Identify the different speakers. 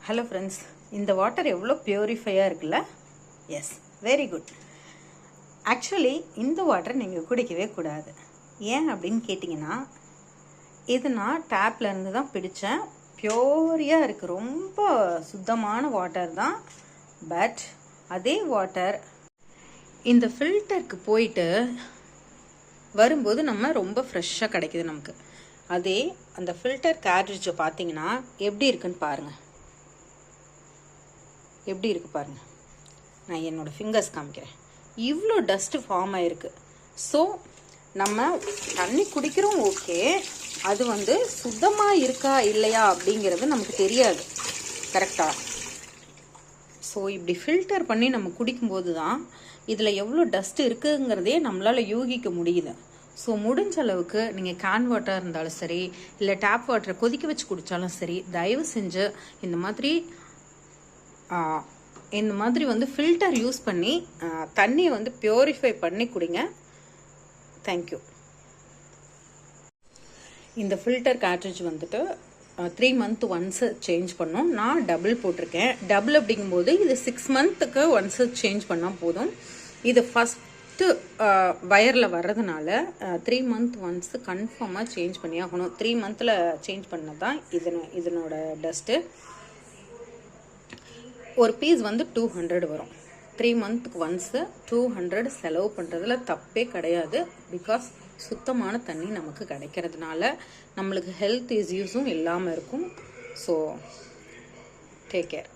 Speaker 1: Hello friends, இந்த water எவ்வளோ பியூரிஃபையாக இருக்குல்ல? Yes, very good. ஆக்சுவலி இந்த வாட்டர் நீங்கள் குடிக்கவே கூடாது. ஏன் அப்படின்னு கேட்டிங்கன்னா, இது நான் டேப்லேருந்து தான் பிடித்தேன். பியூரியாக இருக்குது, ரொம்ப சுத்தமான வாட்டர் தான். பட் அதே வாட்டர் இந்த ஃபில்டருக்கு போயிட்டு வரும்போது நம்ம ரொம்ப ஃப்ரெஷ்ஷாக கிடைக்குது நமக்கு. அதே அந்த ஃபில்டர் கேட்ரிட்ஜை பார்த்தீங்கன்னா எப்படி இருக்குன்னு பாருங்கள். எப்படி இருக்குது பாருங்கள். நான் என்னோடய ஃபிங்கர்ஸ் காமிக்கிறேன். இவ்வளோ டஸ்ட்டு ஃபார்ம் ஆகிருக்கு. ஸோ நம்ம தண்ணி குடிக்கிறோம், ஓகே, அது சுத்தமாக இருக்கா இல்லையா அப்படிங்கிறது நமக்கு தெரியாது, கரெக்டாக? ஸோ இப்படி ஃபில்டர் பண்ணி நம்ம குடிக்கும்போது தான் இதில் எவ்வளோ டஸ்ட் இருக்குங்கிறதே நம்மளால் யூகிக்க முடியுது. ஸோ முடிஞ்ச அளவுக்கு நீங்கள் கேன் வாட்டர் இருந்தாலும் சரி, இல்லை டேப் வாட்டரை கொதிக்க வச்சு குடித்தாலும் சரி, தயவு செஞ்சு இந்த மாதிரி ஃபில்டர் யூஸ் பண்ணி தண்ணியை பியூரிஃபை பண்ணி குடிங்க. தேங்க்யூ. இந்த filter cartridge 3 months once change பண்ணோம். நான் டபுள் போட்டிருக்கேன். டபுள் அப்படிங்கும்போது இது 6 months ஒன்ஸு சேஞ்ச் பண்ணால் போதும். இது ஃபஸ்ட்டு வயரில் வர்றதுனால 3 months ஒன்ஸு கன்ஃபார்மாக சேஞ்ச் பண்ணி ஆகணும். 3 months சேஞ்ச் பண்ணது தான் இதனோட டஸ்ட்டு. ஒரு பீஸ் 200 வரும். 3 months ஒன்ஸு 200 செலவு பண்ணுறதுல தப்பே கிடையாது. பிகாஸ் சுத்தமான தண்ணி நமக்கு கிடைக்கிறதுனால நம்மளுக்கு ஹெல்த் இஷ்யூஸும் இல்லாமல் இருக்கும். So take care.